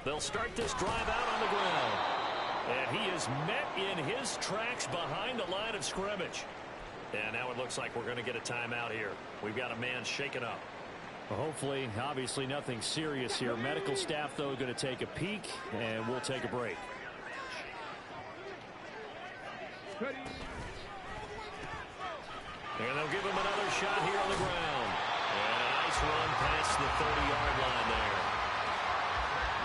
They'll start this drive out on the ground. And he is met in his tracks behind the line of scrimmage. And now it looks like we're going to get a timeout here. We've got a man shaken up. Well, hopefully, obviously nothing serious here. Medical staff, though, going to take a peek, and we'll take a break. And they'll give him another shot here on the ground. And a nice run past the 30-yard line there.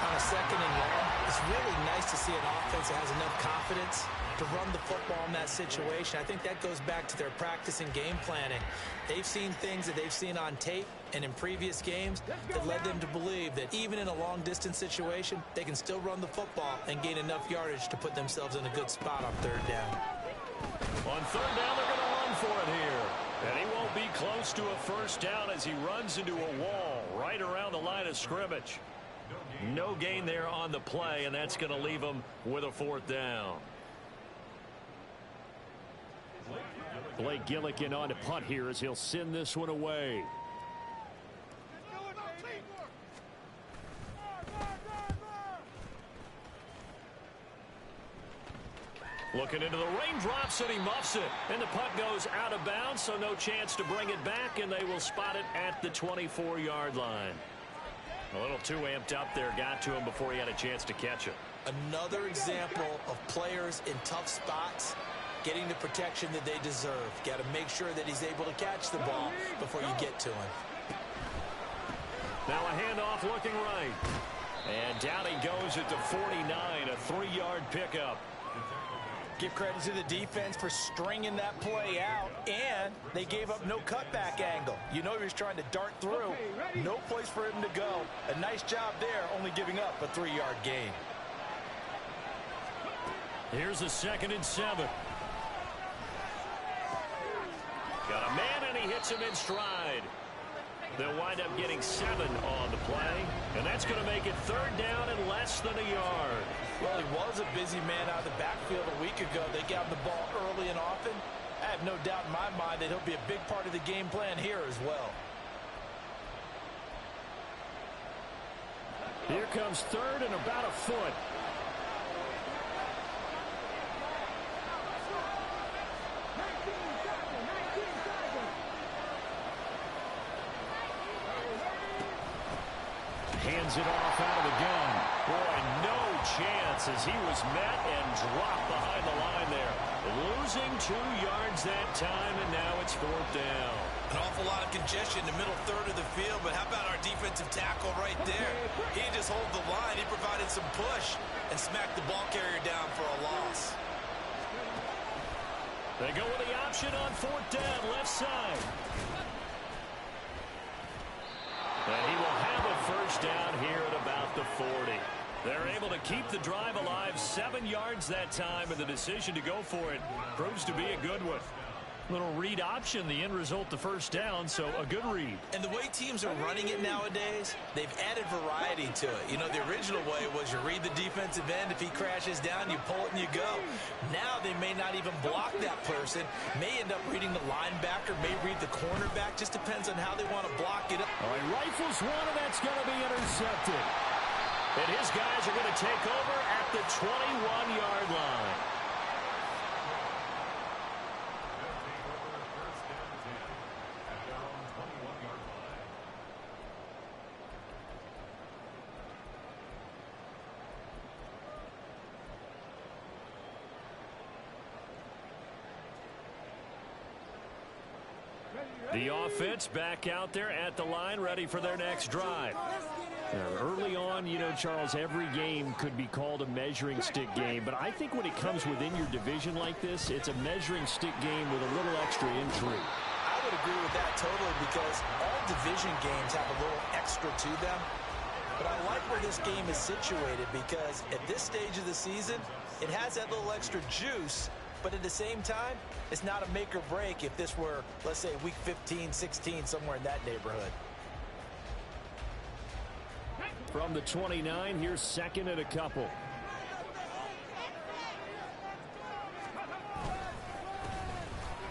On a second and long, it's really nice to see an offense that has enough confidence to run the football in that situation. I think that goes back to their practice and game planning. They've seen things that they've seen on tape and in previous games that led them to believe that even in a long-distance situation, they can still run the football and gain enough yardage to put themselves in a good spot on third down. On third down, they're going to run for it here. And he won't be close to a first down as he runs into a wall right around the line of scrimmage. No gain there on the play, and that's going to leave him with a fourth down. Blake Gillikin on to punt here as he'll send this one away. Looking into the raindrops, and he muffs it. And the punt goes out of bounds, so no chance to bring it back, and they will spot it at the 24-yard line. A little too amped up there, got to him before he had a chance to catch it. Another example of players in tough spots getting the protection that they deserve. Got to make sure that he's able to catch the ball before you get to him. Now a handoff looking right. And down he goes at the 49, a 3-yard pickup. Give credit to the defense for stringing that play out, and they gave up no cutback angle. You know he was trying to dart through. No place for him to go. A nice job there, only giving up a 3-yard gain. Here's a 2nd and 7. Got a man, and he hits him in stride. They'll wind up getting 7 on the play, and that's going to make it third down and less than a yard. Well, he was a busy man out of the backfield a week ago. They got him the ball early and often. I have no doubt in my mind that he'll be a big part of the game plan here as well. Here comes third and about a foot. Hands it off out of the gun. Boy, no chance as he was met and dropped behind the line there. Losing 2 yards that time, and now it's fourth down. An awful lot of congestion in the middle third of the field, but how about our defensive tackle right there? He didn't just hold the line. He provided some push and smacked the ball carrier down for a loss. They go with the option on fourth down, left side. And he will have a first down here at about the 40. They're able to keep the drive alive, 7 yards that time, and the decision to go for it proves to be a good one. Little read option, the end result, the first down, so a good read. And the way teams are running it nowadays, they've added variety to it. You know, the original way was you read the defensive end. If he crashes down, you pull it and you go. Now they may not even block that person, may end up reading the linebacker, may read the cornerback. Just depends on how they want to block it. All right, rifles one, and that's going to be intercepted. And his guys are going to take over at the 21-yard line. The offense back out there at the line, ready for their next drive. Early on, you know, Charles, every game could be called a measuring stick game. But I think when it comes within your division like this, it's a measuring stick game with a little extra intrigue. I would agree with that totally, because all division games have a little extra to them. But I like where this game is situated, because at this stage of the season, it has that little extra juice. But at the same time, it's not a make or break if this were, let's say, week 15, 16, somewhere in that neighborhood. From the 29, here's 2nd and a couple.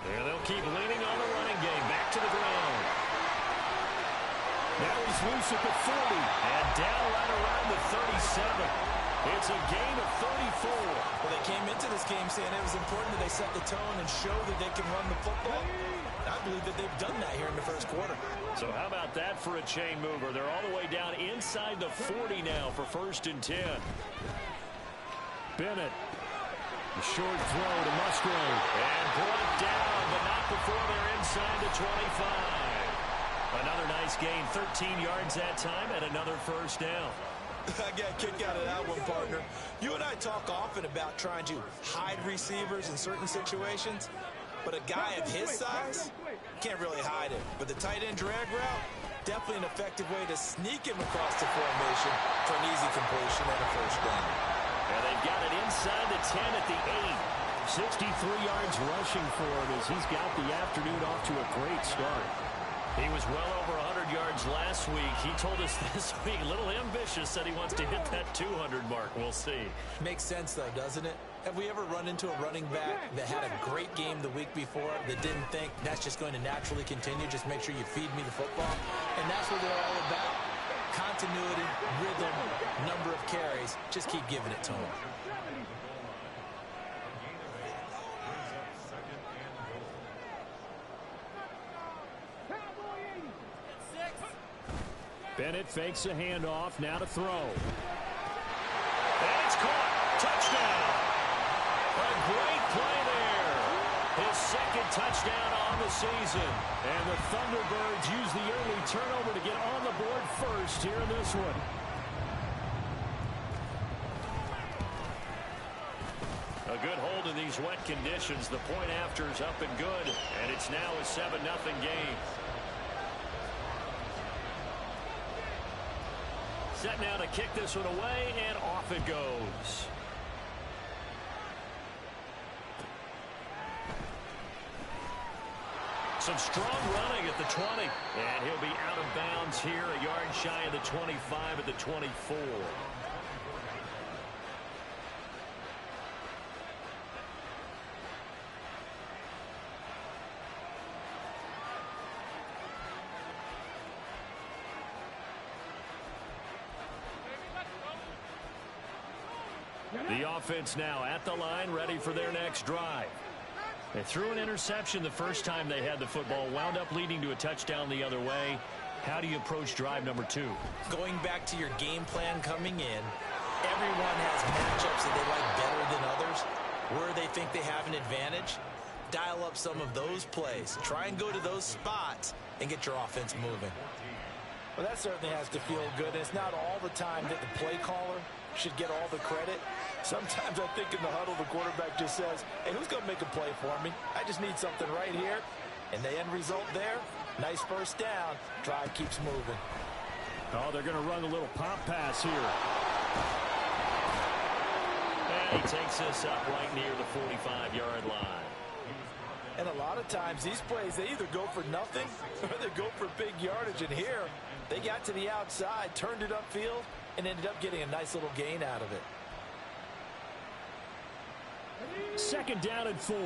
And they'll keep leaning on the running game. Back to the ground. Now he's loose at the 40. And down right around the 37. It's a gain of 34. Well, they came into this game saying it was important that they set the tone and show that they can run the football. I believe that they've done that here in the first quarter. So how about that for a chain mover? They're all the way down inside the 40 now for 1st and 10. Bennett. A short throw to Musgrave. And brought down, but not before they're inside the 25. Another nice gain, 13 yards that time, and another 1st down. I got a kick out of that one, partner. You and I talk often about trying to hide receivers in certain situations, but a guy of his size can't really hide him. But the tight end drag route, definitely an effective way to sneak him across the formation for an easy completion and a 1st down. And they've got it inside the 10 at the 8. 63 yards rushing for him as he's got the afternoon off to a great start. He was well over 100 yards last week. He told us this week, a little ambitious, said he wants to hit that 200 mark. We'll see. Makes sense, though, doesn't it? Have we ever run into a running back that had a great game the week before that didn't think that's just going to naturally continue? Just make sure you feed me the football. And that's what they're all about. Continuity, rhythm, number of carries. Just keep giving it to them. Bennett fakes a handoff, now to throw. And it's caught. Touchdown. A great play there. His 2nd touchdown on the season. And the Thunderbirds use the early turnover to get on the board first here in this one. A good hold in these wet conditions. The point after is up and good. And it's now a 7-0 game. Set now to kick this one away, and off it goes. Some strong running at the 20. And he'll be out of bounds here, a yard shy of the 25 at the 24. The offense now at the line, ready for their next drive. They threw an interception the first time they had the football, wound up leading to a touchdown the other way. How do you approach drive number 2? Going back to your game plan coming in, everyone has matchups that they like better than others. Where they think they have an advantage, dial up some of those plays. Try and go to those spots and get your offense moving. Well, that certainly has to feel good. It's not all the time that the play caller should get all the credit. Sometimes I think in the huddle, the quarterback just says, hey, who's going to make a play for me? I just need something right here. And the end result there, nice 1st down. Drive keeps moving. Oh, they're going to run a little pop pass here. And he takes this up right near the 45-yard line. And a lot of times, these plays, they either go for nothing or they go for big yardage. And here, they got to the outside, turned it upfield, and ended up getting a nice little gain out of it. 2nd down and 4.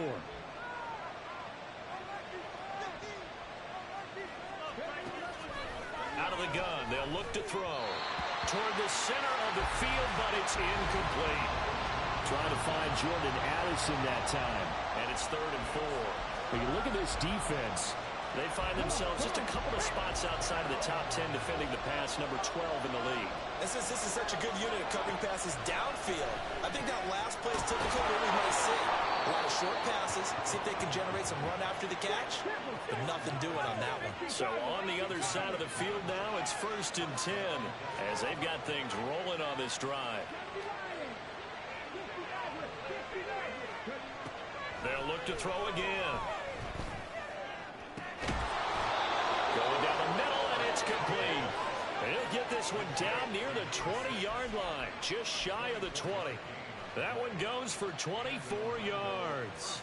Out of the gun, they'll look to throw. Toward the center of the field, but it's incomplete. Trying to find Jordan Addison that time. And it's 3rd and 4. When you look at this defense, they find themselves just a couple of spots outside of the top 10 defending the pass, number 12 in the league. And since this is such a good unit of covering passes downfield, I think that last play is typical of what we may see. A lot of short passes, see if they can generate some run after the catch, but nothing doing on that one. So on the other side of the field now, it's 1st and 10 as they've got things rolling on this drive. They'll look to throw again. Going down the middle, and it's complete. He'll get this one down near the 20-yard line, just shy of the 20. That one goes for 24 yards.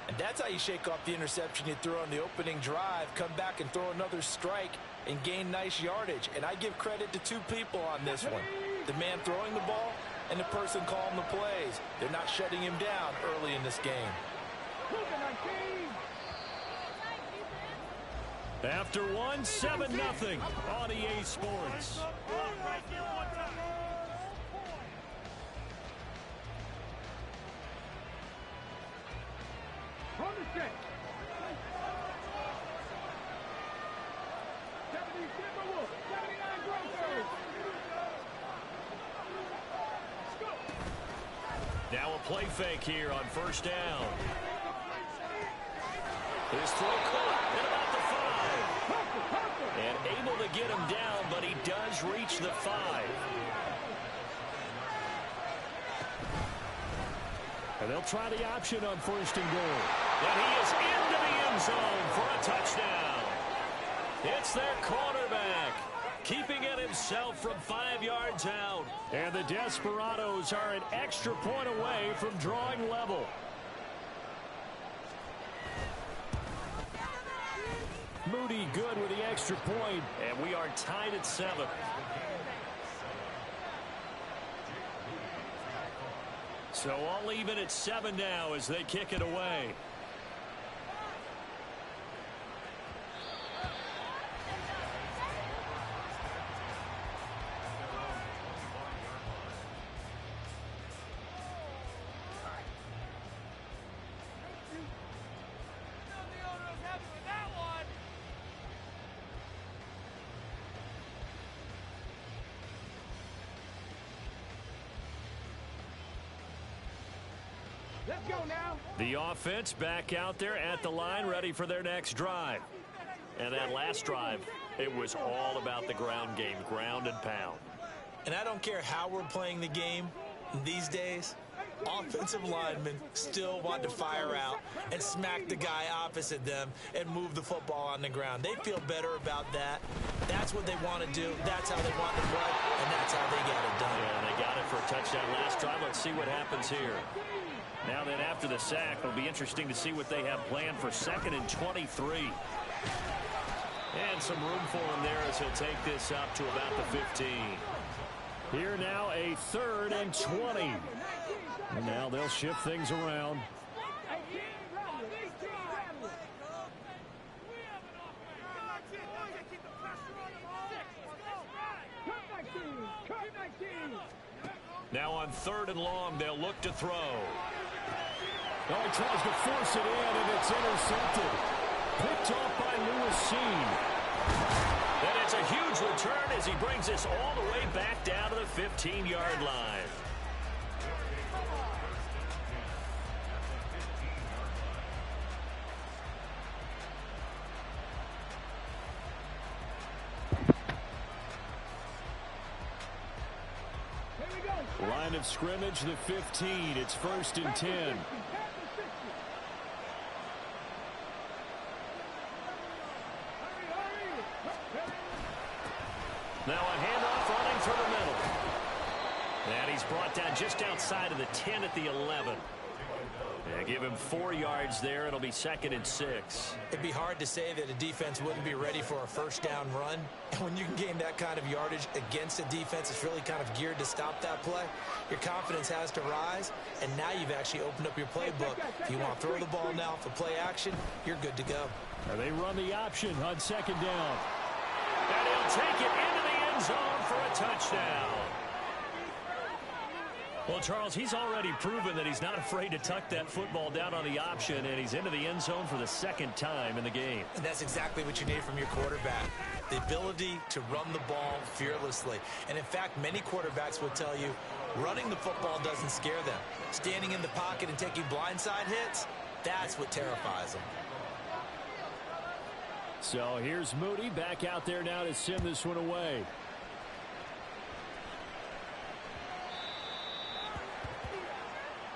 And that's how you shake off the interception you threw on the opening drive, come back and throw another strike and gain nice yardage. And I give credit to 2 people on this one. The man throwing the ball and the person calling the plays. They're not shutting him down early in this game. After one, 7-0 on EA Sports. Now a play fake here on first down. His throw caught at about the 5. And able to get him down, but he does reach the 5. And they'll try the option on first and goal. And he is into the end zone for a touchdown. It's their cornerback, keeping it himself from 5 yards out. And the Desperados are an extra point away from drawing level. Moody good with the extra point. And we are tied at 7. So all even at 7 now as they kick it away. Let's go now. The offense back out there at the line, ready for their next drive. And that last drive, it was all about the ground game, ground and pound. And I don't care how we're playing the game these days, offensive linemen still want to fire out and smack the guy opposite them and move the football on the ground. They feel better about that. That's what they want to do. That's how they want to play, and that's how they got it done. Yeah, they got it for a touchdown last drive. Let's see what happens here. Now then, after the sack, it'll be interesting to see what they have planned for 2nd and 23. And some room for him there as he'll take this up to about the 15. Here now a 3rd and 20. And now they'll shift things around. Now on 3rd and long, they'll look to throw. Oh, he tries to force it in, and it's intercepted. Picked off by Lewis. And it's a huge return as he brings this all the way back down to the 15-yard line. Line of scrimmage, the 15. It's 1st and 10. Now a handoff running through the middle. And he's brought down just outside of the 10 at the 11. Yeah, give him 4 yards there. It'll be 2nd and 6. It'd be hard to say that a defense wouldn't be ready for a first down run. And when you can gain that kind of yardage against a defense that's really kind of geared to stop that play, your confidence has to rise. And now you've actually opened up your playbook. If you want to throw the ball now for play action, you're good to go. Now they run the option on 2nd down. And he'll take it into the end zone for a touchdown. Well, Charles, he's already proven that he's not afraid to tuck that football down on the option, and he's into the end zone for the 2nd time in the game. And that's exactly what you need from your quarterback, the ability to run the ball fearlessly. And in fact, many quarterbacks will tell you running the football doesn't scare them. Standing in the pocket and taking blindside hits, that's what terrifies them. So here's Moody back out there now to send this one away.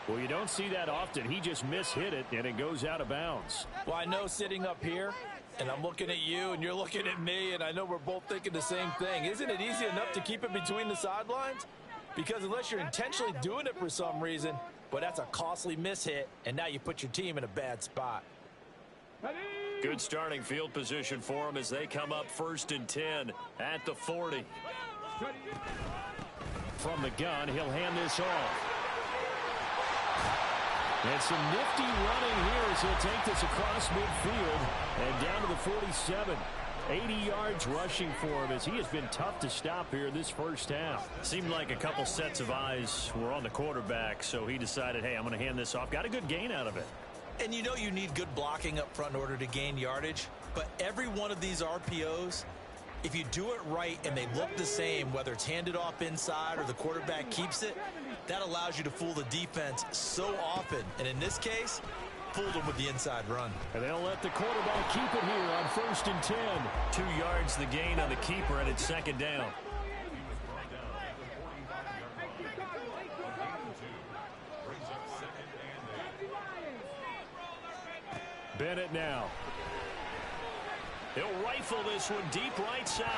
Well, you don't see that often. He just mishit it, and it goes out of bounds. Well, I know sitting up here, and I'm looking at you, and you're looking at me, and I know we're both thinking the same thing. Isn't it easy enough to keep it between the sidelines? Because unless you're intentionally doing it for some reason, but that's a costly mishit, and now you put your team in a bad spot. Good starting field position for them as they come up 1st and 10 at the 40. From the gun, he'll hand this off. And some nifty running here as he'll take this across midfield and down to the 47. 80 yards rushing for him as he has been tough to stop here this first half. Seemed like a couple sets of eyes were on the quarterback, so he decided, hey, I'm going to hand this off. Got a good gain out of it. And you know you need good blocking up front in order to gain yardage, but every one of these RPOs, if you do it right and they look the same, whether it's handed off inside or the quarterback keeps it, that allows you to fool the defense so often. And in this case, fooled them with the inside run. And they'll let the quarterback keep it here on 1st and 10. 2 yards the gain on the keeper, and it's 2nd down. Bennett now. He'll rifle this one deep right side.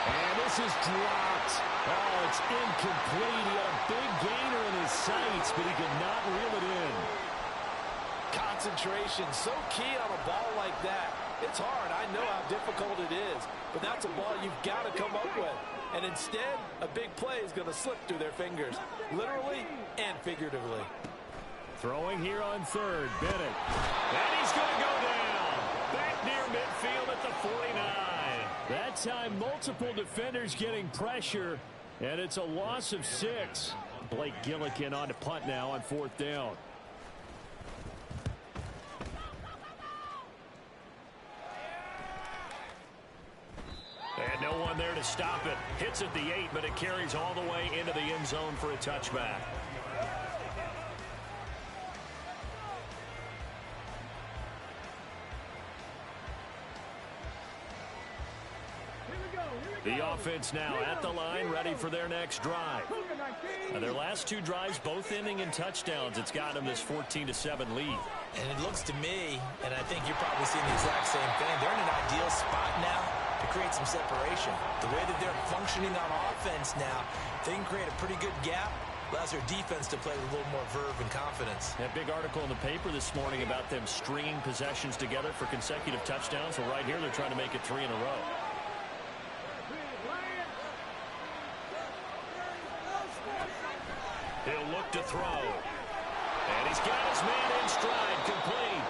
And this is dropped. Oh, it's incomplete. He had a big gainer in his sights, but he could not reel it in. Concentration, so key on a ball like that. It's hard. I know how difficult it is, but that's a ball you've got to come up with. And instead, a big play is going to slip through their fingers, literally and figuratively. Throwing here on 3rd, Bennett. And he's going to go down. Back near midfield at the 49. That time, multiple defenders getting pressure, and it's a loss of 6. Blake Gillikin on to punt now on 4th down. And no one there to stop it. Hits at the 8, but it carries all the way into the end zone for a touchback. The offense now at the line, ready for their next drive. Their last 2 drives, both ending in touchdowns. It's got them this 14-7 lead. And it looks to me, and I think you're probably seeing the exact same thing, they're in an ideal spot now to create some separation. The way that they're functioning on offense now, they can create a pretty good gap. Allows their defense to play with a little more verve and confidence. That big article in the paper this morning about them stringing possessions together for consecutive touchdowns. Well, right here, they're trying to make it 3 in a row. He'll look to throw. And he's got his man in stride, complete.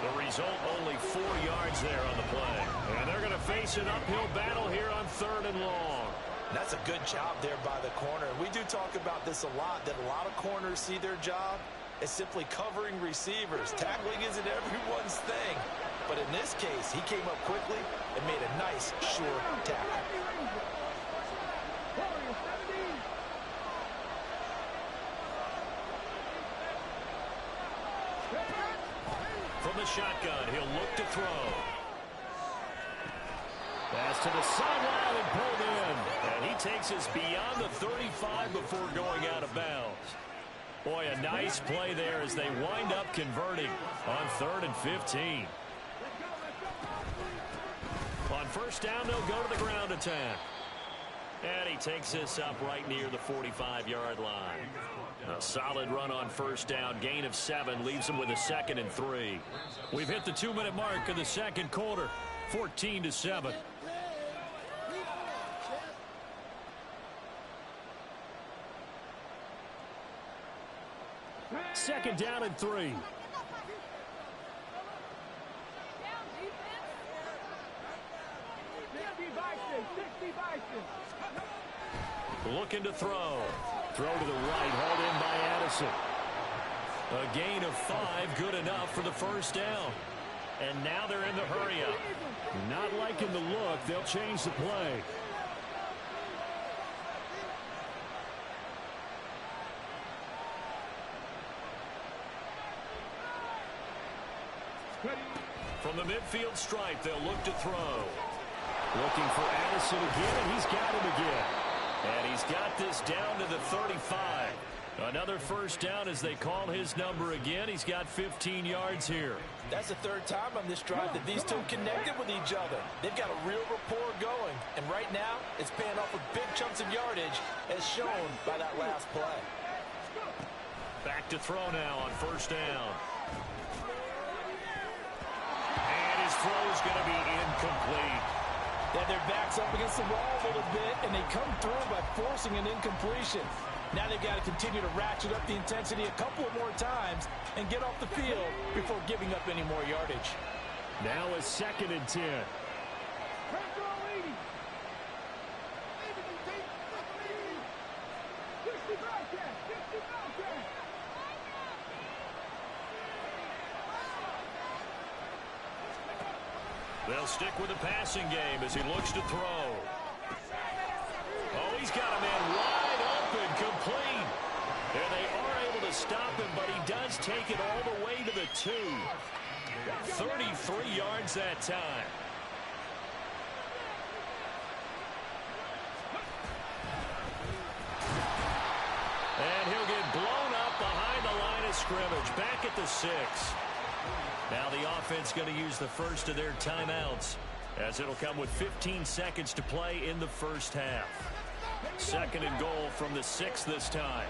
The result, only 4 yards there on the play. And they're going to face an uphill battle here on 3rd and long. That's a good job there by the corner. We do talk about this a lot, that a lot of corners see their job as simply covering receivers. Tackling isn't everyone's thing. But in this case, he came up quickly and made a nice, sure tackle. From the shotgun, he'll look to throw. Pass to the sideline and pulled in. And he takes us beyond the 35 before going out of bounds. Boy, a nice play there as they wind up converting on 3rd and 15. On 1st down, they'll go to the ground attack. And he takes this up right near the 45-yard line. A solid run on 1st down. Gain of 7 leaves them with a 2nd and 3. We've hit the 2-minute mark of the 2nd quarter. 14-7. Second down and 3. Looking to throw. Throw to the right, hauled in by Addison. A gain of 5, good enough for the 1st down. And now they're in the hurry-up. Not liking the look. They'll change the play. From the midfield stripe, they'll look to throw. Looking for Addison again, and he's got him again. And he's got this down to the 35. Another 1st down as they call his number again. He's got 15 yards here. That's the 3rd time on this drive that these two connected with each other. They've got a real rapport going. And right now, it's paying off with big chunks of yardage, as shown by that last play. Back to throw now on 1st down. And his throw is going to be incomplete. Yeah, their back's up against the wall a little bit, and they come through by forcing an incompletion. Now they've got to continue to ratchet up the intensity a couple of more times and get off the field before giving up any more yardage. Now a 2nd and 10. They'll stick with the passing game as he looks to throw. Oh, he's got a man wide open, complete. And they are able to stop him, but he does take it all the way to the 2. 33 yards that time. And he'll get blown up behind the line of scrimmage, back at the 6. Now the offense going to use the first of their timeouts, as it'll come with 15 seconds to play in the first half. 2nd and goal from the 6 this time.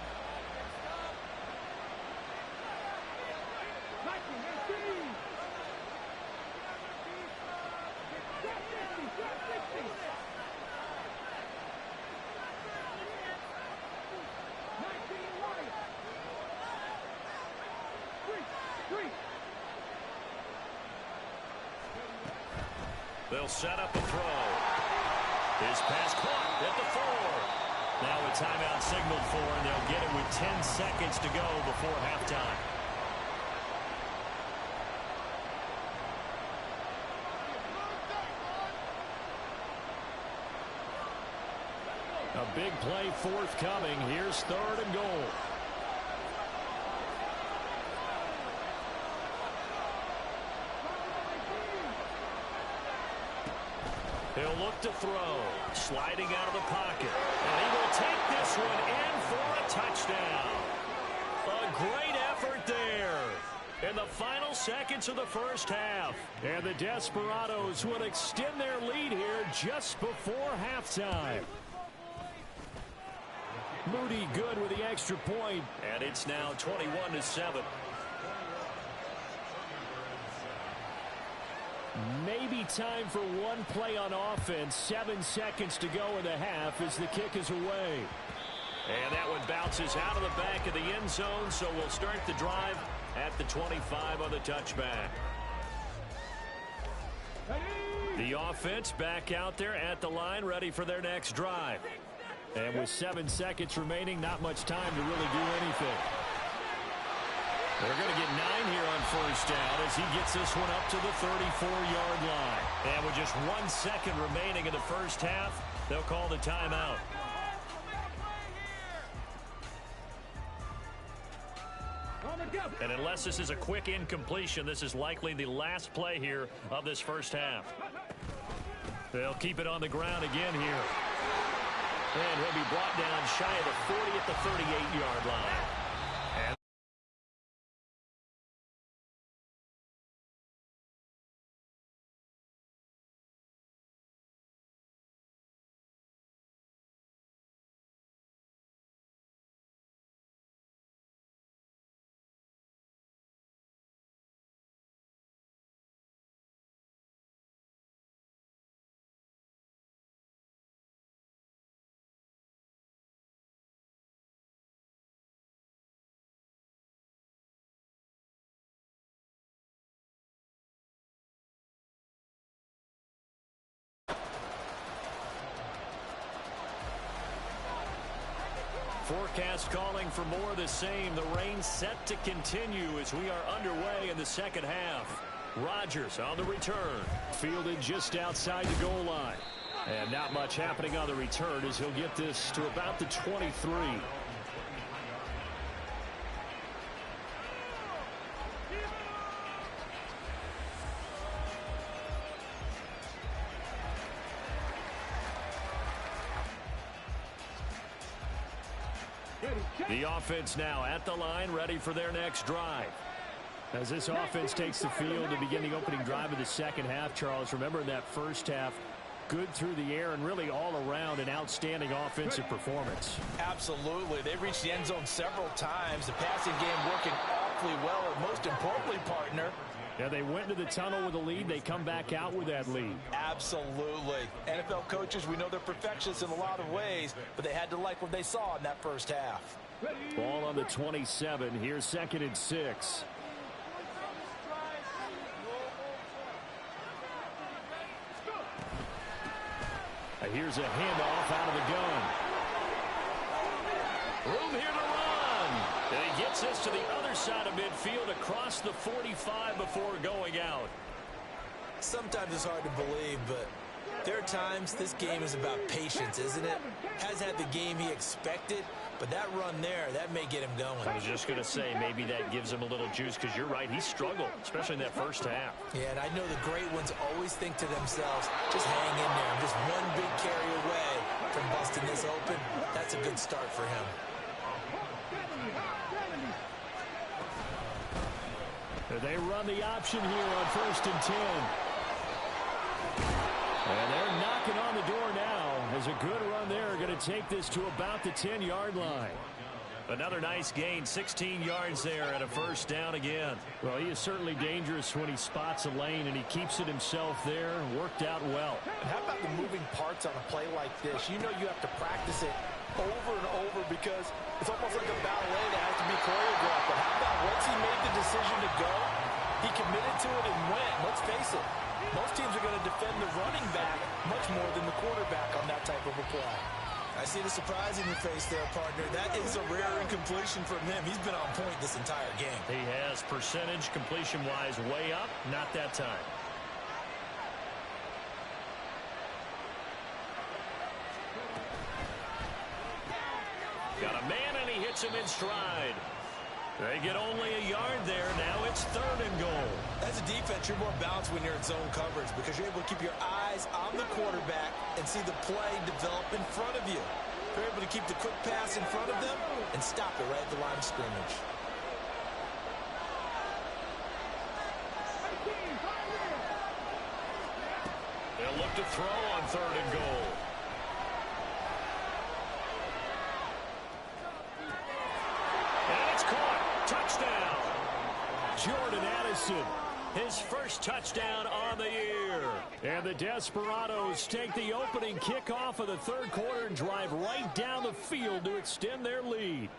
They'll set up a throw. His pass caught at the 4. Now a timeout signaled for, and they'll get it with 10 seconds to go before halftime. A big play forthcoming. Here's 3rd and goal. He'll look to throw, sliding out of the pocket, and he will take this one in for a touchdown. A great effort there in the final seconds of the first half. And the Desperados will extend their lead here just before halftime. Moody good with the extra point. And it's now 21-7. Maybe time for one play on offense. 7 seconds to go in the half as the kick is away. And that one bounces out of the back of the end zone, so we'll start the drive at the 25 on the touchback. The offense back out there at the line, ready for their next drive. And with 7 seconds remaining, not much time to really do anything. They're going to get 9 here on first down as he gets this one up to the 34-yard line. And with just 1 second remaining in the first half, they'll call the timeout. And unless this is a quick incompletion, this is likely the last play here of this first half. They'll keep it on the ground again here. And he'll be brought down shy of the 40 at the 38-yard line. And forecast calling for more of the same. The rain set to continue as we are underway in the second half. Rodgers on the return. Fielded just outside the goal line. And not much happening on the return as he'll get this to about the 23. The offense now at the line, ready for their next drive. As this offense takes the field to begin the opening drive of the second half, Charles, remember in that first half, good through the air and really all around an outstanding offensive performance. Absolutely. They've reached the end zone several times. The passing game working awfully well, and most importantly, partner, Yeah, they went to the tunnel with a lead. They come back out with that lead. Absolutely. NFL coaches, we know they're perfectionists in a lot of ways, but they had to like what they saw in that first half. Ball on the 27. Here's 2nd and 6. Here's a handoff out of the gun. Room here to run. And he gets this to the other side of midfield across the 45 before going out. Sometimes it's hard to believe, but there are times this game is about patience, isn't it? Has had the game he expected, but that run there, that may get him going. I was just going to say, maybe that gives him a little juice, because you're right, he struggled, especially in that first half. Yeah, and I know the great ones always think to themselves, just hang in there. I'm just one big carry away from busting this open. That's a good start for him. They run the option here on 1st and 10. And they're knocking on the door now. As a good run there, going to take this to about the 10-yard line. Another nice gain, 16 yards there and a first down again. Well, he is certainly dangerous when he spots a lane, and he keeps it himself there. Worked out well. And how about the moving parts on a play like this? You know you have to practice it over and over because it's almost like a ballet that has to be choreographed. But how about once he made the decision to go, he committed to it and went. Let's face it, most teams are going to defend the running back much more than the quarterback on that type of a play. I see the surprise in your face there, partner. That is a rare incompletion from him. He's been on point this entire game. He has percentage completion-wise way up, not that time. Got a man, and he hits him in stride. They get only a yard there. Now it's 3rd and goal. As a defense, you're more balanced when you're in zone coverage because you're able to keep your eyes on the quarterback and see the play develop in front of you. You're able to keep the quick pass in front of them and stop it right at the line of scrimmage. They'll look to throw on 3rd and goal. And it's caught. Touchdown. Jordan Addison, His first touchdown on the year. and the Desperados take the opening kickoff of the 3rd quarter and drive right down the field to extend their lead.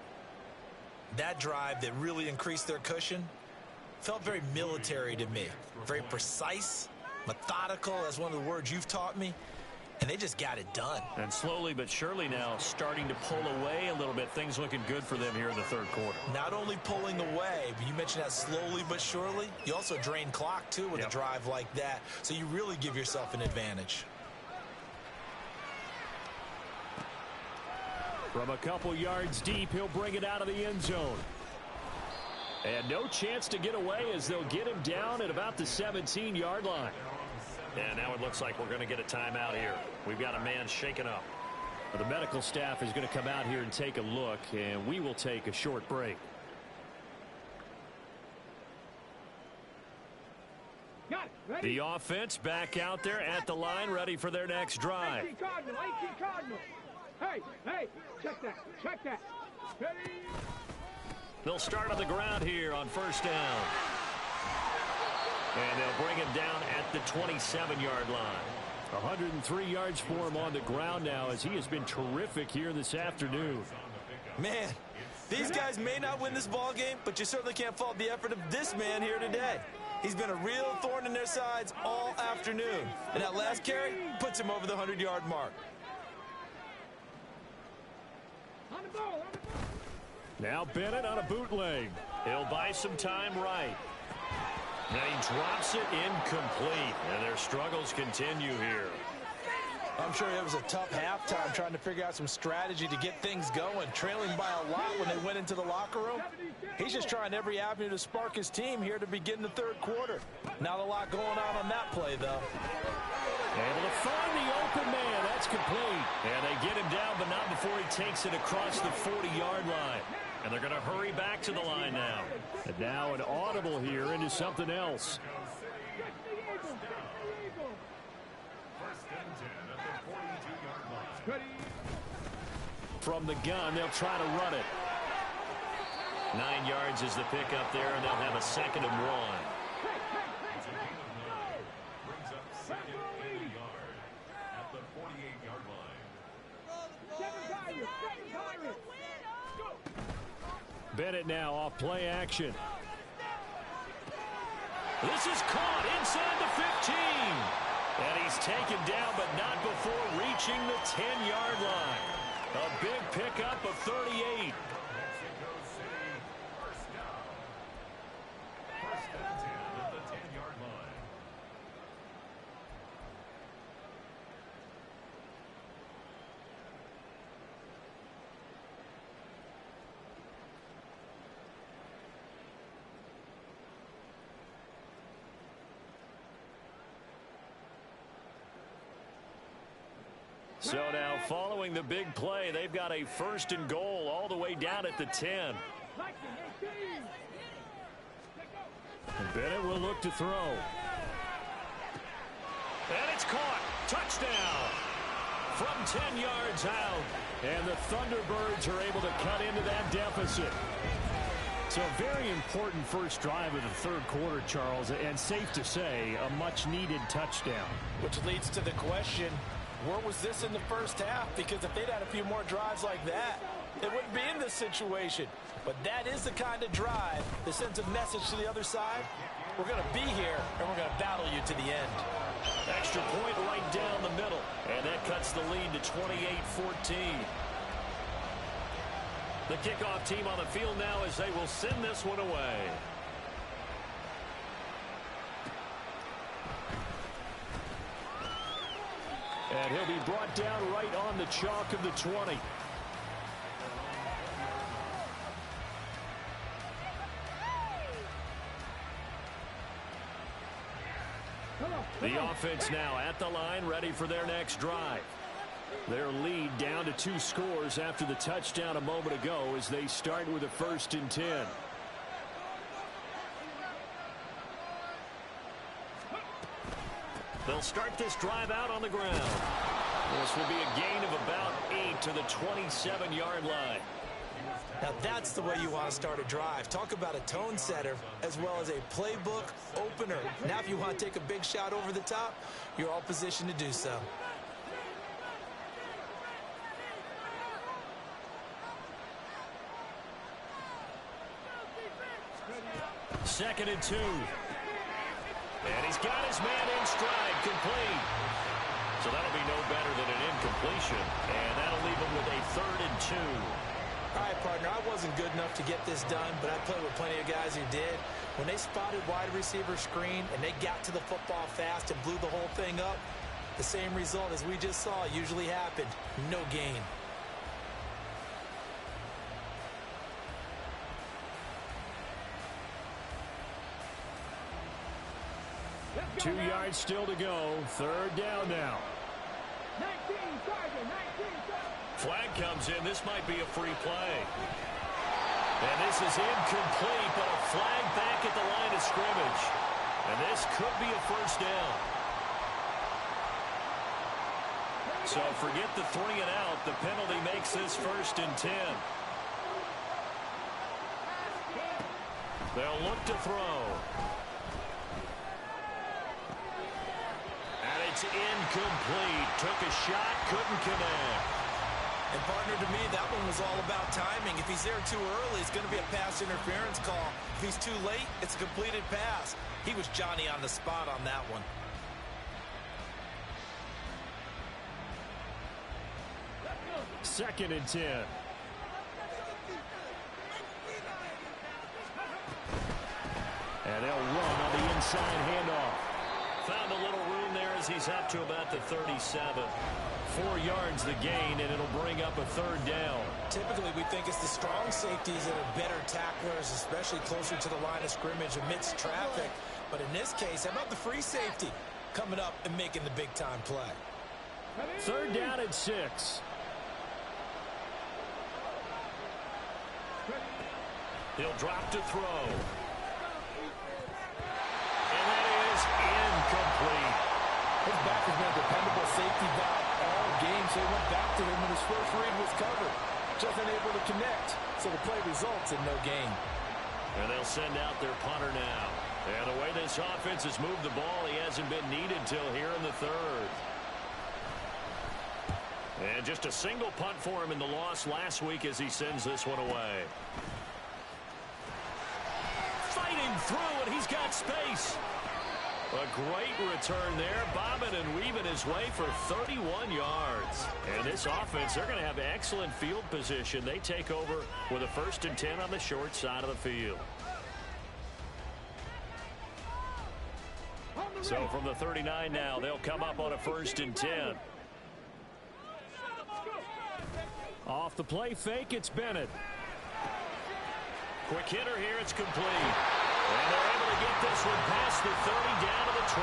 That drive that really increased their cushion felt very military to me. Very precise, methodical, that's one of the words you've taught me. And they just got it done. And slowly but surely now starting to pull away a little bit. Things looking good for them here in the 3rd quarter. Not only pulling away, but you mentioned that slowly but surely. You also drain clock, too, with a drive like that. So you really give yourself an advantage. From a couple yards deep, he'll bring it out of the end zone. And no chance to get away as they'll get him down at about the 17-yard line. And now it looks like we're going to get a timeout here. We've got a man shaken up. Well, the medical staff is going to come out here and take a look, and we will take a short break. The offense back out there at the line, ready for their next drive. Hey, check that. Ready? They'll start on the ground here on 1st down. And they'll bring him down at the 27-yard line. 103 yards for him on the ground now as he has been terrific here this afternoon. Man, these guys may not win this ball game, but you certainly can't fault the effort of this man here today. He's been a real thorn in their sides all afternoon. And that last carry puts him over the 100-yard mark. On the ball. Now Bennett on a bootleg. He'll buy some time right. Now he drops it incomplete, and their struggles continue here. I'm sure it was a tough halftime trying to figure out some strategy to get things going, trailing by a lot when they went into the locker room. He's just trying every avenue to spark his team here to begin the 3rd quarter. Not a lot going on that play, though. Able to find the open man. That's complete. And they get him down, but not before he takes it across the 40-yard line. And they're going to hurry back to the line now. And now an audible here into something else. From the gun, they'll try to run it. 9 yards is the pickup there, and they'll have a 2nd and 1. Bennett now off play action. This is caught inside the 15. And he's taken down, but not before reaching the 10-yard line. A big pickup of 38. So now following the big play, they've got a 1st and goal all the way down at the 10. And Bennett will look to throw. And it's caught. Touchdown. From 10 yards out. And the Thunderbirds are able to cut into that deficit. So a very important first drive of the third quarter, Charles, and safe to say, a much-needed touchdown. Which leads to the question, where was this in the first half? Because if they'd had a few more drives like that, they wouldn't be in this situation. But that is the kind of drive that sends a message to the other side. We're going to be here, and we're going to battle you to the end. Extra point right down the middle. And that cuts the lead to 28-14. The kickoff team on the field now as they will send this one away. And he'll be brought down right on the chalk of the 20. The offense now at the line, ready for their next drive. Their lead down to 2 scores after the touchdown a moment ago as they start with a 1st and 10. They'll start this drive out on the ground. This will be a gain of about 8 to the 27-yard line. Now that's the way you want to start a drive. Talk about a tone setter as well as a playbook opener. Now if you want to take a big shot over the top, you're all positioned to do so. Second and 2. And he's got his man in stride, complete. So that'll be no better than an incompletion. And that'll leave him with a 3rd and 2. All right, partner, I wasn't good enough to get this done, but I played with plenty of guys who did. When they spotted wide receiver screen and they got to the football fast and blew the whole thing up, the same result as we just saw usually happened. No gain. Two yards still to go. 3rd down now. 19, Sergeant, 19, Flag comes in. This might be a free play. And this is incomplete, but a flag back at the line of scrimmage. And this could be a 1st down. So forget the 3 and out. The penalty makes this 1st and 10. They'll look to throw. And it's incomplete. Took a shot, couldn't connect. And partner, to me, that one was all about timing. If he's there too early, it's going to be a pass interference call. If he's too late, it's a completed pass. He was Johnny on the spot on that one. Second and 10. And they'll run on the inside handoff. Found a little room there as he's up to about the 37. 4 yards the gain, and it'll bring up a 3rd down. Typically, we think it's the strong safeties that are better tacklers, especially closer to the line of scrimmage amidst traffic. But in this case, how about the free safety coming up and making the big-time play? 3rd down and 6. He'll drop to throw. And that is incomplete. His back has been a dependable safety valve all game, so he went back to him when his first read was covered. Just unable to connect, so the play results in no gain. And they'll send out their punter now. And the way this offense has moved the ball, he hasn't been needed till here in the 3rd. And just a single punt for him in the loss last week as he sends this one away. fading through, and he's got space. A great return there, bobbing and weaving his way for 31 yards. And this offense, they're going to have excellent field position. They take over with a 1st and 10 on the short side of the field. So from the 39 now, they'll come up on a 1st and 10. Off the play fake, it's Bennett. Quick hitter here, it's complete. And they're able to get this one past the 30 down to the 25.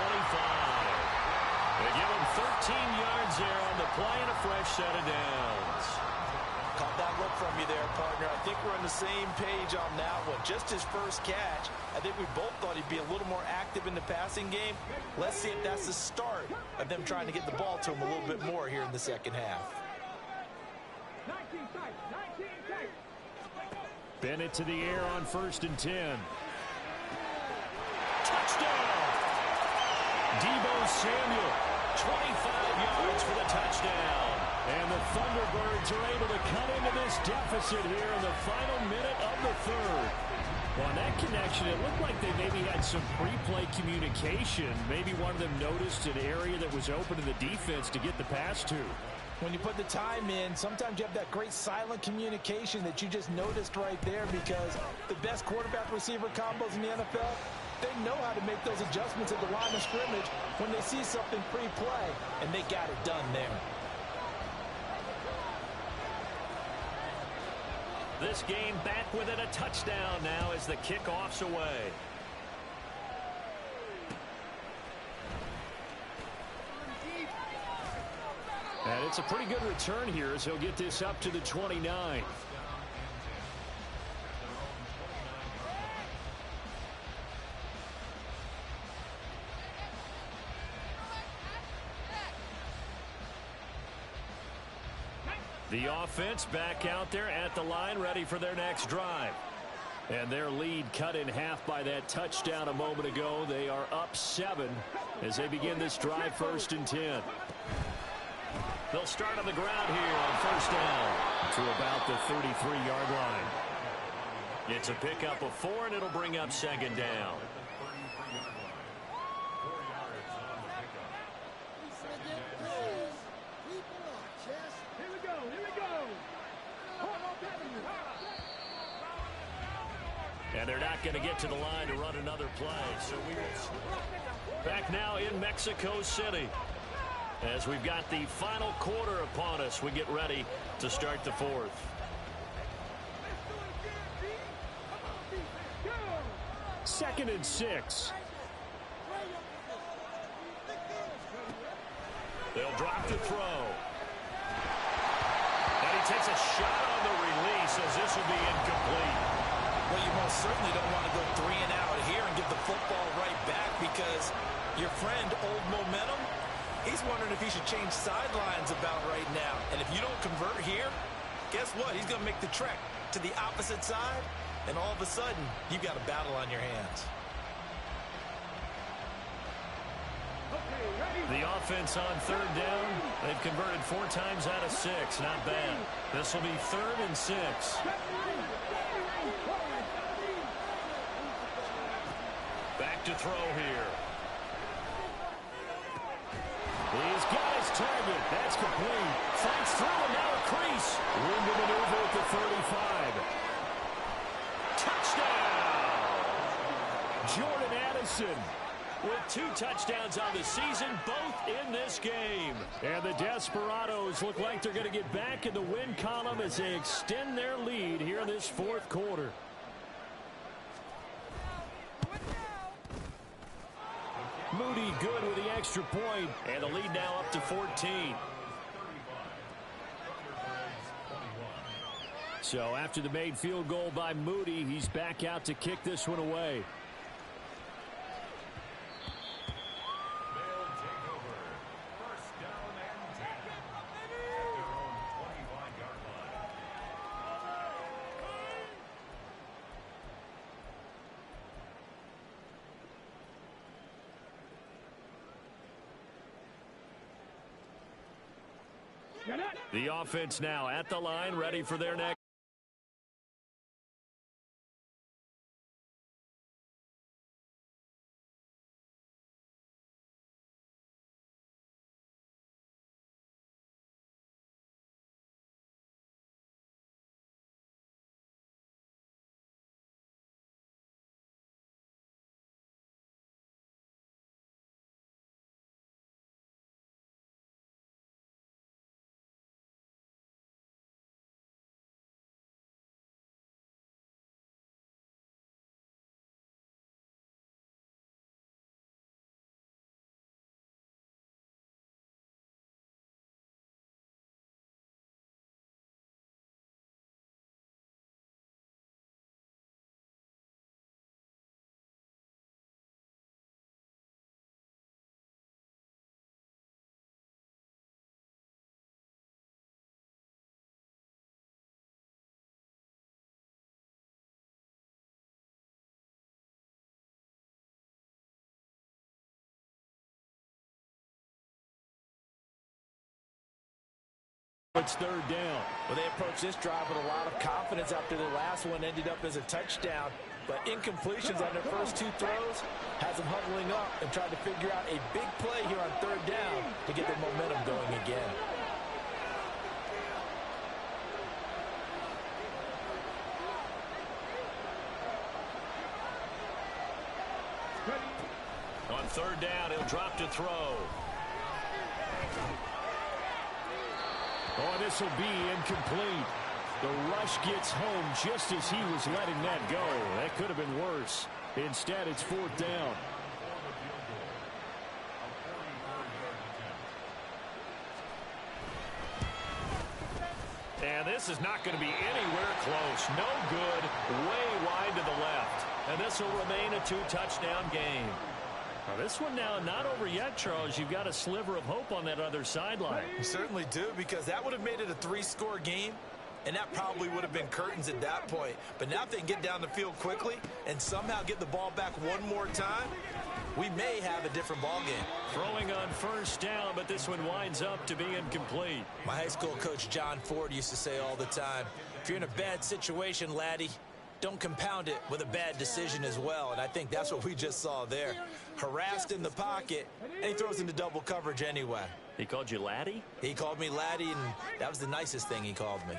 They give him 13 yards there on the play and a fresh set of downs. Caught that look from you there, partner. I think we're on the same page on that one. Just his first catch. I think we both thought he'd be a little more active in the passing game. Let's see if that's the start of them trying to get the ball to him a little bit more here in the second half. 19 tight. Bennett to the air on 1st and 10. Touchdown! Deebo Samuel, 25 yards for the touchdown. And the Thunderbirds are able to cut into this deficit here in the final minute of the 3rd. Well, on that connection, it looked like they maybe had some pre-play communication. Maybe one of them noticed an area that was open to the defense to get the pass to. When you put the time in, sometimes you have that great silent communication that you just noticed right there, because the best quarterback-receiver combos in the NFL, they know how to make those adjustments at the line of scrimmage when they see something pre-play, and they got it done there. This game back within a touchdown now as the kickoff's away. And it's a pretty good return here as he'll get this up to the 29. The offense back out there at the line, ready for their next drive. And their lead cut in half by that touchdown a moment ago. They are up 7 as they begin this drive, 1st and 10. They'll start on the ground here on 1st down to about the 33-yard line. It's a pickup of 4, and it'll bring up 2nd down. And they're not going to get to the line to run another play. So we back now in Mexico City. As we've got the final quarter upon us, we get ready to start the 4th. Second and 6. They'll drop the throw. And he takes a shot on the release as this will be incomplete. Well, you most certainly don't want to go 3 and out here and give the football right back, because your friend, Old Momentum, he's wondering if he should change sidelines about right now. And if you don't convert here, guess what? He's going to make the trek to the opposite side, and all of a sudden, you've got a battle on your hands. The offense on 3rd down, they've converted 4 times out of 6. Not bad. This will be 3rd and 6. Back to throw here. He's got his target. That's complete. Fights through and now a crease. Room to maneuver at the 35. Touchdown! Jordan Addison with 2 touchdowns on the season, both in this game. And the Desperados look like they're going to get back in the win column as they extend their lead here in this 4th quarter. Moody good with the extra point. And the lead now up to 14. So after the made field goal by Moody, he's back out to kick this one away. The offense now at the line, ready for their next. It's third down. Well, they approached this drive with a lot of confidence after their last one ended up as a touchdown. But incompletions on their first two throws has them huddling up and trying to figure out a big play here on third down to get their momentum going again. On third down, he'll drop to throw. Oh, this will be incomplete. The rush gets home just as he was letting that go. That could have been worse. Instead, it's fourth down. And this is not going to be anywhere close. No good. Way wide to the left. And this will remain a two-touchdown game. Now this one now not over yet, Charles. You've got a sliver of hope on that other sideline. You certainly do, because that would have made it a three-score game, and that probably would have been curtains at that point. But now if they can get down the field quickly and somehow get the ball back one more time, we may have a different ball game. Throwing on first down, but this one winds up to be incomplete. My high school coach John Ford used to say all the time, if you're in a bad situation, laddie, don't compound it with a bad decision as well. And I think that's what we just saw there. Harassed in the pocket, and he throws into double coverage anyway. He called you laddie? He called me laddie, and that was the nicest thing he called me.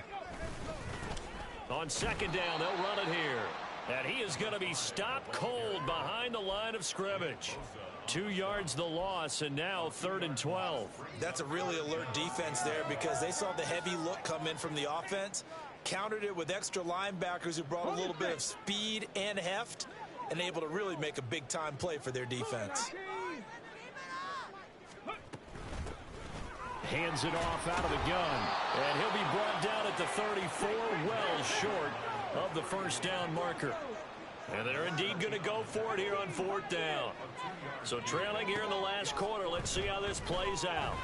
On second down, they'll run it here. And he is going to be stopped cold behind the line of scrimmage. 2 yards the loss, and now 3rd and 12. That's a really alert defense there, because they saw the heavy look come in from the offense, countered it with extra linebackers who brought a little bit of speed and heft, and able to really make a big-time play for their defense. Hands it off out of the gun. And he'll be brought down at the 34, well short of the first down marker. And they're indeed going to go for it here on fourth down. So trailing here in the last quarter, let's see how this plays out.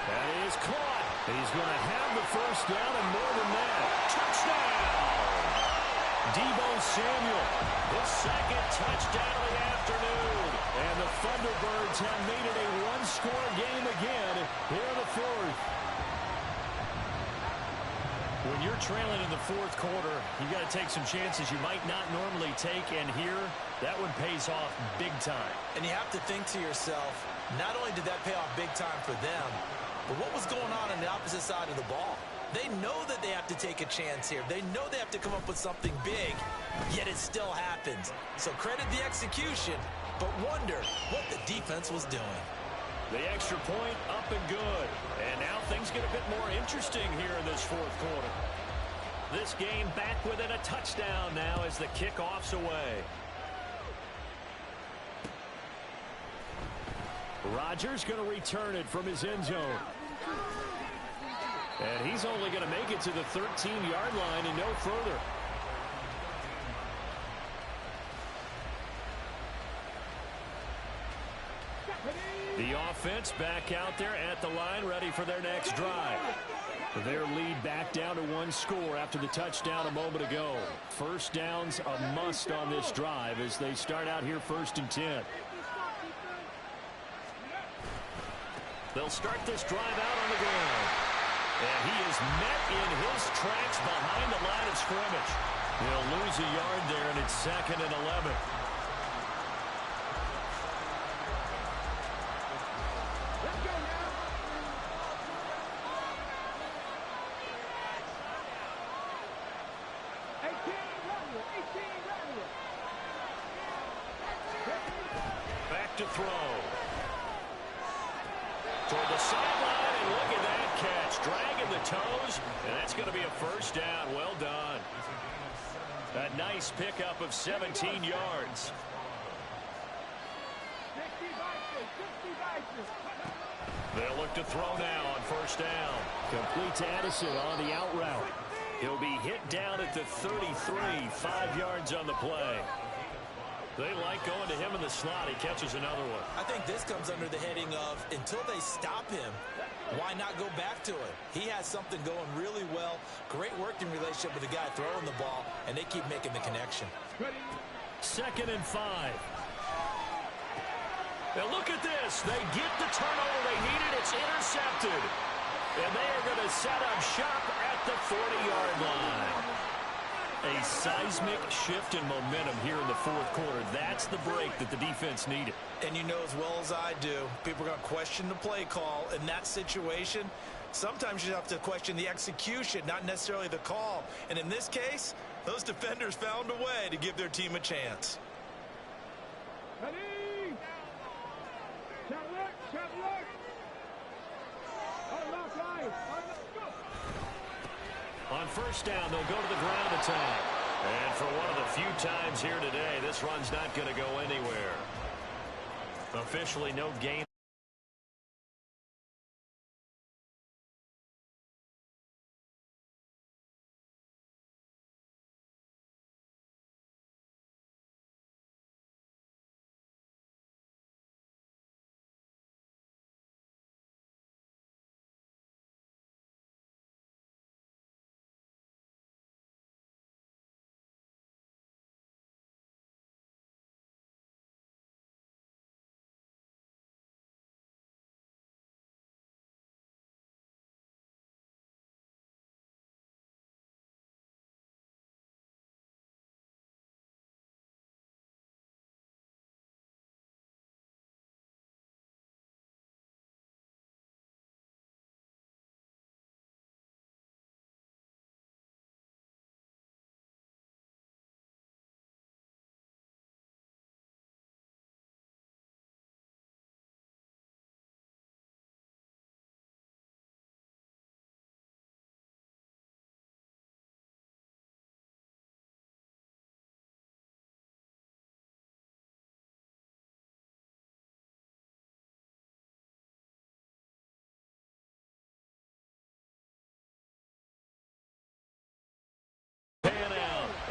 That is caught. He's going to have the first down and more than that. Touchdown! Deebo Samuel, his second touchdown of the afternoon. And the Thunderbirds have made it a one-score game again here in the fourth. When you're trailing in the fourth quarter, you got to take some chances you might not normally take, and here, that one pays off big time. And you have to think to yourself, not only did that pay off big time for them, but what was going on the opposite side of the ball? They know that they have to take a chance here. They know they have to come up with something big, yet it still happens. So credit the execution, but wonder what the defense was doing. The extra point up and good. And now things get a bit more interesting here in this fourth quarter. This game back within a touchdown now as the kickoff's away. Rodgers going to return it from his end zone. And he's only going to make it to the 13-yard line and no further. The offense back out there at the line, ready for their next drive. Their lead back down to one score after the touchdown a moment ago. First down's a must on this drive as they start out here 1st and 10. They'll start this drive out on the ground. And he is met in his tracks behind the line of scrimmage. He'll lose a yard there, and it's 2nd and 11. Back to throw. Toward the sideline, and look at that catch. Dragging the toes, and that's going to be a first down. Well done. A nice pickup of 17 yards. They'll look to throw now on first down. Complete to Addison on the out route. He'll be hit down at the 33, 5 yards on the play. They like going to him in the slot. He catches another one. I think this comes under the heading of, until they stop him, why not go back to it? He has something going really well. Great working relationship with the guy throwing the ball, and they keep making the connection. 2nd and 5. Now look at this. They get the turnover they needed. It's intercepted. And they are going to set up shop at the 40-yard line. A seismic shift in momentum here in the fourth quarter. That's the break that the defense needed. And you know as well as I do, people are going to question the play call. In that situation, sometimes you have to question the execution, not necessarily the call. And in this case, those defenders found a way to give their team a chance. Ready? Check look. Unlock line. On first down, they'll go to the ground attack. And for one of the few times here today, this run's not going to go anywhere. Officially no gain.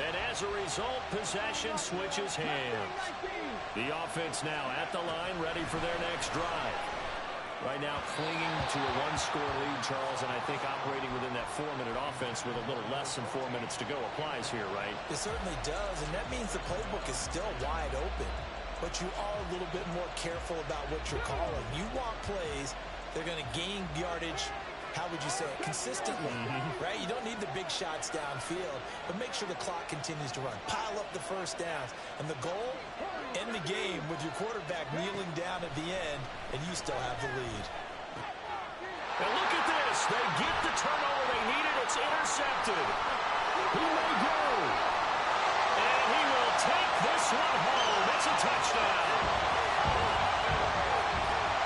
And as a result, possession switches hands. The offense now at the line, ready for their next drive. Right now, clinging to a one-score lead, Charles, and I think operating within that 4-minute offense with a little less than 4 minutes to go applies here, right? It certainly does, and that means the playbook is still wide open. But you are a little bit more careful about what you're calling. You want plays, they're going to gain yardage, how would you say it, consistently, right? You don't need the big shots downfield, but make sure the clock continues to run. Pile up the first downs. And the goal, end the game with your quarterback kneeling down at the end, and you still have the lead. And look at this. They get the turnover they needed. It's intercepted. He may go. And he will take this one home. It's a touchdown.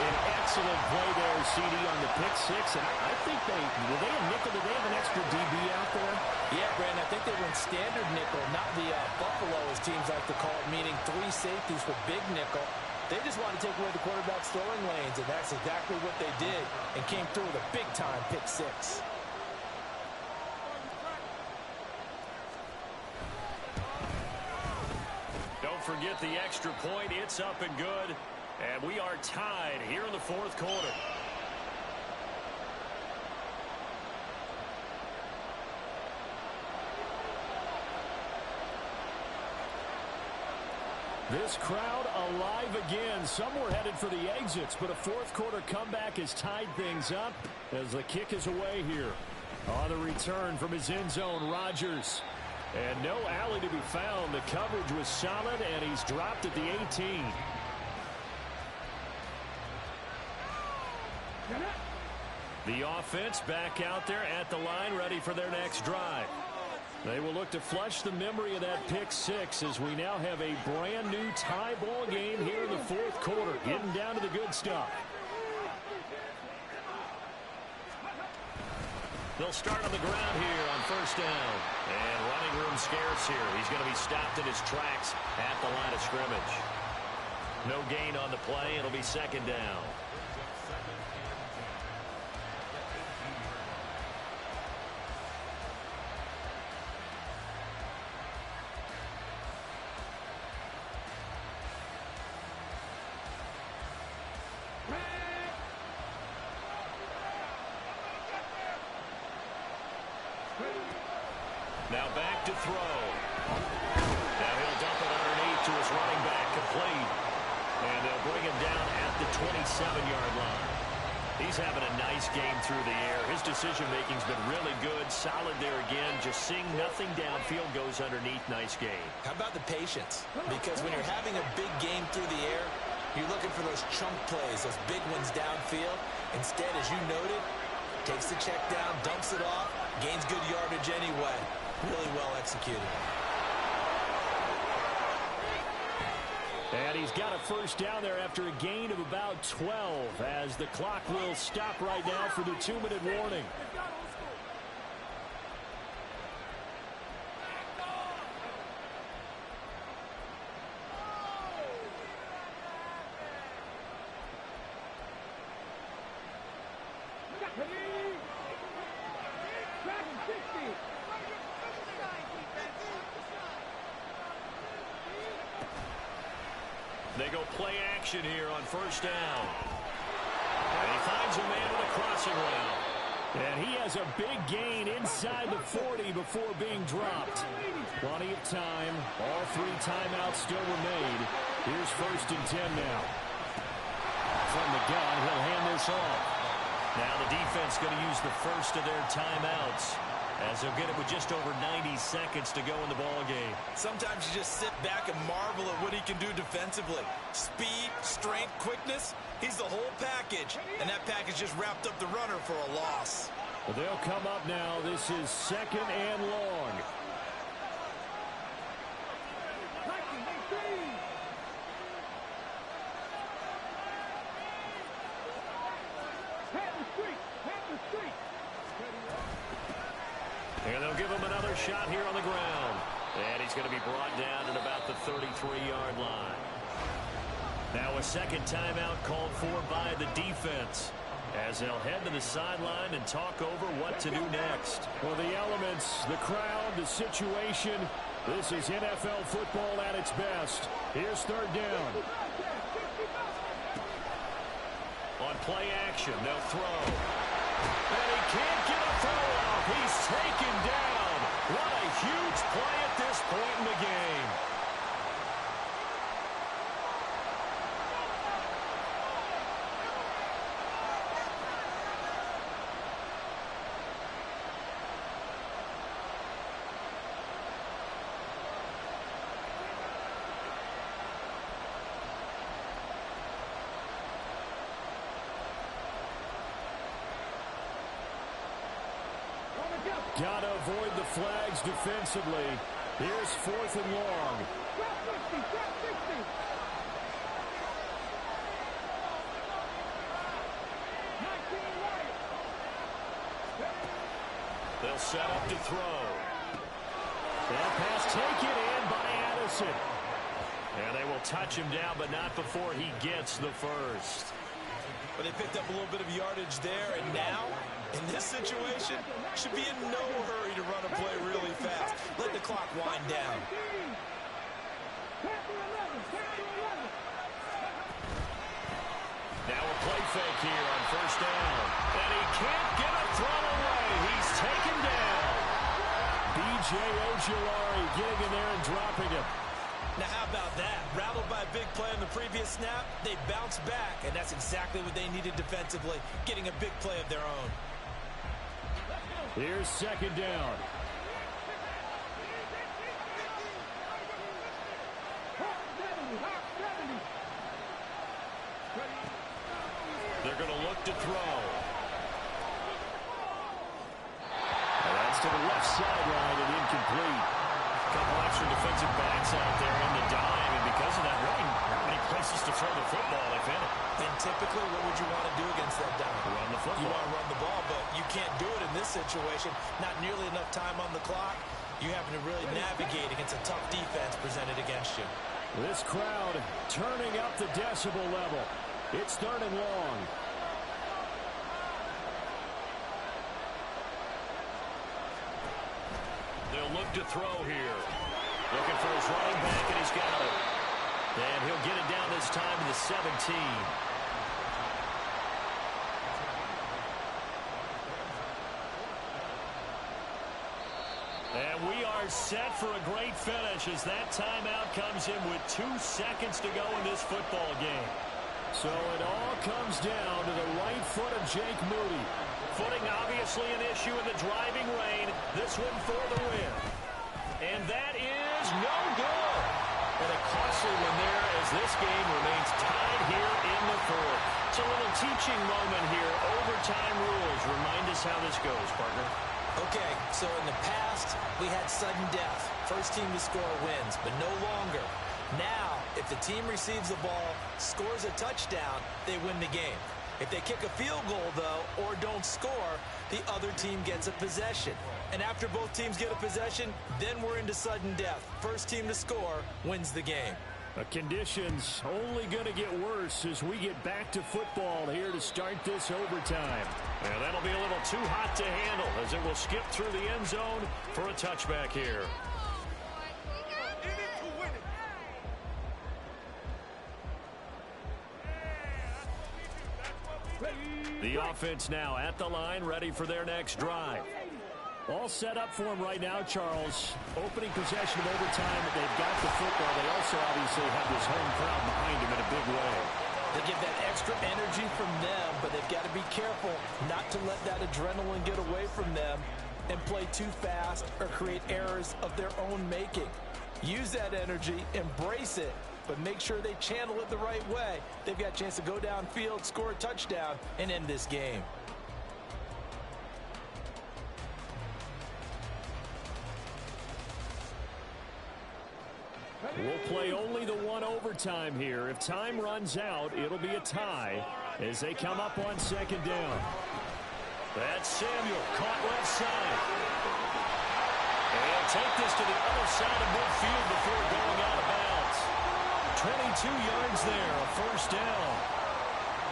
An excellent play there, CD, on the pick six. And I think were they a nickel? Did they have an extra DB out there? Yeah, Brandon, I think they went standard nickel, not the Buffalo, as teams like to call it, meaning 3 safeties for big nickel. They just want to take away the quarterback's throwing lanes, and that's exactly what they did, and came through with a big-time pick six. Don't forget the extra point. It's up and good. And we are tied here in the fourth quarter. This crowd alive again. Some were headed for the exits, but a fourth quarter comeback has tied things up as the kick is away here. On the return from his end zone, Rodgers. And no alley to be found. The coverage was solid, and he's dropped at the 18. The offense back out there at the line, ready for their next drive. They will look to flush the memory of that pick six as we now have a brand new tie ball game here in the fourth quarter, getting down to the good stuff. They'll start on the ground here on first down. And running room scarce here. He's going to be stopped in his tracks at the line of scrimmage. No gain on the play. It'll be second down. Now back to throw. Now he'll dump it underneath to his running back, complete. And they'll bring him down at the 27-yard line. He's having a nice game through the air. His decision-making's been really good. Solid there again. Just seeing nothing downfield goes underneath. Nice game. How about the patience? Because when you're having a big game through the air, you're looking for those chunk plays, those big ones downfield. Instead, as you noted, takes the check down, dumps it off, gains good yardage anyway. Really well executed. And he's got a first down there after a gain of about 12 as the clock will stop right now for the 2-minute warning. They go play action here on first down. And he finds a man with a crossing route. And he has a big gain inside the 40 before being dropped. Plenty of time. All 3 timeouts still remain. Here's first and 10 now. From the gun, he'll hand this off. Now the defense going to use the first of their timeouts, as they'll get it with just over 90 seconds to go in the ball game. Sometimes you just sit back and marvel at what he can do defensively. Speed, strength, quickness, he's the whole package. And that package just wrapped up the runner for a loss. Well, they'll come up now. This is second and long. And they'll give him another shot here on the ground. And he's going to be brought down at about the 33-yard line. Now a second timeout called for by the defense, as they'll head to the sideline and talk over what to do next. Well, the elements, the crowd, the situation, this is NFL football at its best. Here's third down. On play action, they'll throw. And he can't get a throw off. He's taken down. What a huge play at this point in the game. Got to avoid the flags defensively. Here's fourth and long. They'll set up to throw. That pass taken in by Addison. And they will touch him down, but not before he gets the first. But they picked up a little bit of yardage there, and now, in this situation, should be in no hurry to run a play really fast. Let the clock wind down. Now a play fake here on first down. And he can't get a throw away. He's taken down. B.J. Ojulari getting in there and dropping him. Now, how about that? Rattled by a big play on the previous snap, they bounce back, and that's exactly what they needed defensively, getting a big play of their own. Here's second down. They're going to look to throw. And that's to the left sideline and incomplete. A couple extra defensive backs out there in the dime, and because of that, really not many places to throw the football, if any. And typically, what would you want to do against that dime? Run the football. You want to run the ball, but you can't do it in this situation. Not nearly enough time on the clock. You having to really navigate against a tough defense presented against you. This crowd turning up the decibel level. It's third and long. They'll look to throw here. Looking for his running back, and he's got it. And he'll get it down this time to the 17. And we are set for a great finish as that timeout comes in with 2 seconds to go in this football game. So it all comes down to the right foot of Jake Moody. Footing obviously an issue in the driving rain. This one for the win. And that is no good. And a costly one there as this game remains tied here in the fourth. It's a little teaching moment here. Overtime rules. Remind us how this goes, partner. Okay, so in the past, we had sudden death. First team to score wins, but no longer. Now, if the team receives the ball, scores a touchdown, they win the game. If they kick a field goal, though, or don't score, the other team gets a possession. And after both teams get a possession, then we're into sudden death. First team to score wins the game. The conditions only going to get worse as we get back to football here to start this overtime. And that'll be a little too hot to handle as it will skip through the end zone for a touchback here. The offense now at the line, ready for their next drive. All set up for them right now, Charles. Opening possession of overtime. They've got the football. They also obviously have this home crowd behind them in a big way. They get that extra energy from them, but they've got to be careful not to let that adrenaline get away from them and play too fast or create errors of their own making. Use that energy, embrace it, but make sure they channel it the right way. They've got a chance to go downfield, score a touchdown, and end this game. We'll play only the one overtime here. If time runs out, it'll be a tie as they come up on second down. That's Samuel, caught left side. And take this to the other side of midfield before going out of bounds. 22 yards there, a first down.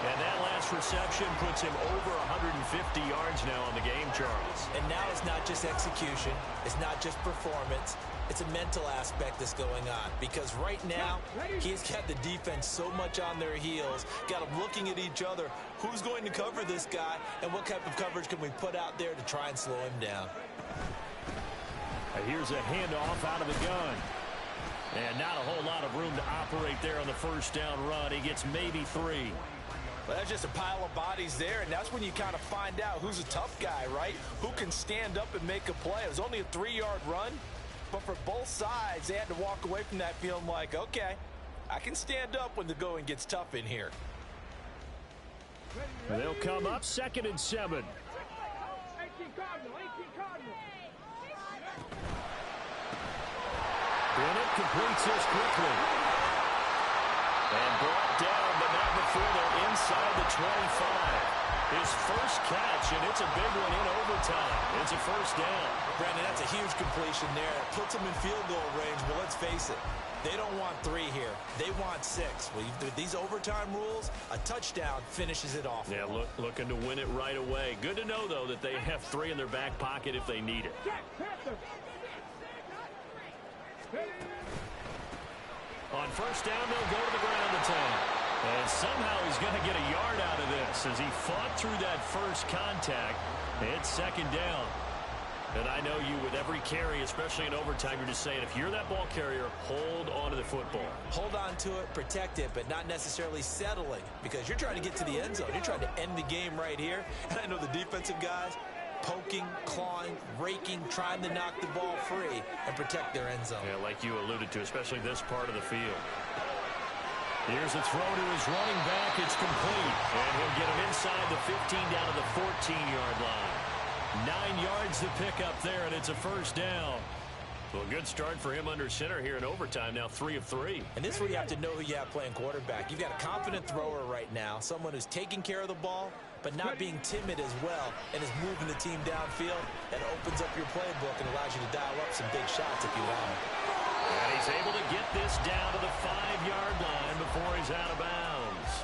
And that last reception puts him over 150 yards now on the game, Charles. And now it's not just execution. It's not just performance. It's a mental aspect that's going on. Because right now, he's got the defense so much on their heels. Got them looking at each other. Who's going to cover this guy? And what type of coverage can we put out there to try and slow him down? Here's a handoff out of the gun. And not a whole lot of room to operate there on the first down run. He gets maybe 3. Well, that's just a pile of bodies there, and that's when you kind of find out who's a tough guy, right? Who can stand up and make a play. It was only a 3-yard run, but for both sides, they had to walk away from that feeling like, okay, I can stand up when the going gets tough in here. They'll come up 2nd and 7. Bennett completes this quickly. And brought down, but not before they're inside the 25. His first catch, and it's a big one in overtime. It's a first down. Brandon, that's a huge completion there. It puts them in field goal range, but let's face it, they don't want 3 here. They want 6. Well, with these overtime rules, a touchdown finishes it off. Yeah, looking to win it right away. Good to know, though, that they have 3 in their back pocket if they need it. On first down, they'll go to the ground attack. And somehow he's going to get a yard out of this as he fought through that first contact. It's 2nd down. And I know you, with every carry, especially in overtime, you're just saying, if you're that ball carrier, hold on to the football. Hold on to it, protect it, but not necessarily settling, because you're trying to get to the end zone. You're trying to end the game right here. And I know the defensive guys poking, clawing, raking, trying to knock the ball free and protect their end zone. Yeah, like you alluded to, especially this part of the field. Here's a throw to his running back. It's complete. And he'll get him inside the 15 down to the 14-yard line. 9 yards to pick up there, and it's a first down. Well, a good start for him under center here in overtime. Now 3 of 3. And this is where you have to know who you have playing quarterback. You've got a confident thrower right now, someone who's taking care of the ball, but not being timid as well, and is moving the team downfield. That opens up your playbook and allows you to dial up some big shots if you want it. And he's able to get this down to the 5-yard line before he's out of bounds.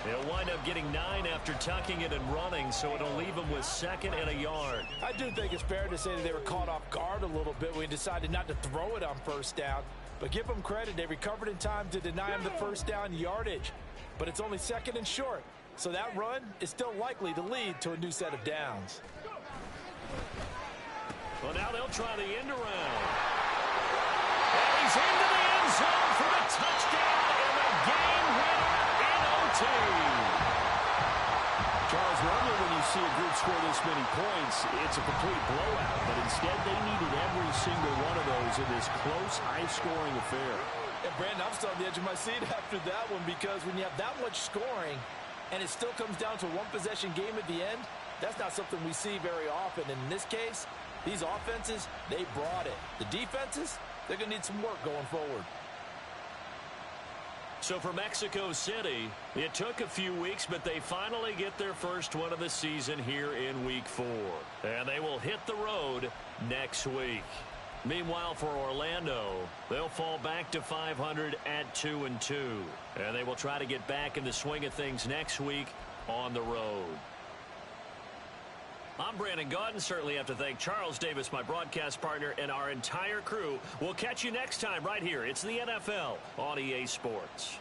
He'll wind up getting 9 after tucking it and running, so it'll leave him with 2nd and a yard. I do think it's fair to say that they were caught off guard a little bit when he decided not to throw it on first down. But give them credit. They recovered in time to deny him the first down yardage. But it's only 2nd and short. So that run is still likely to lead to a new set of downs. Well, now they'll try the end around. And he's into the end zone for a touchdown and a game winner in Charles, normally when you see a group score this many points, it's a complete blowout. But instead, they needed every single one of those in this close, high-scoring affair. And Brandon, I'm still on the edge of my seat after that one, because when you have that much scoring and it still comes down to a one-possession game at the end, that's not something we see very often. And in this case, these offenses, they brought it. The defenses, they're going to need some work going forward. So for Mexico City, it took a few weeks, but they finally get their first one of the season here in Week 4. And they will hit the road next week. Meanwhile, for Orlando, they'll fall back to 500 at 2-2. And they will try to get back in the swing of things next week on the road. I'm Brandon Gaudin. Certainly have to thank Charles Davis, my broadcast partner, and our entire crew. We'll catch you next time right here. It's the NFL on EA Sports.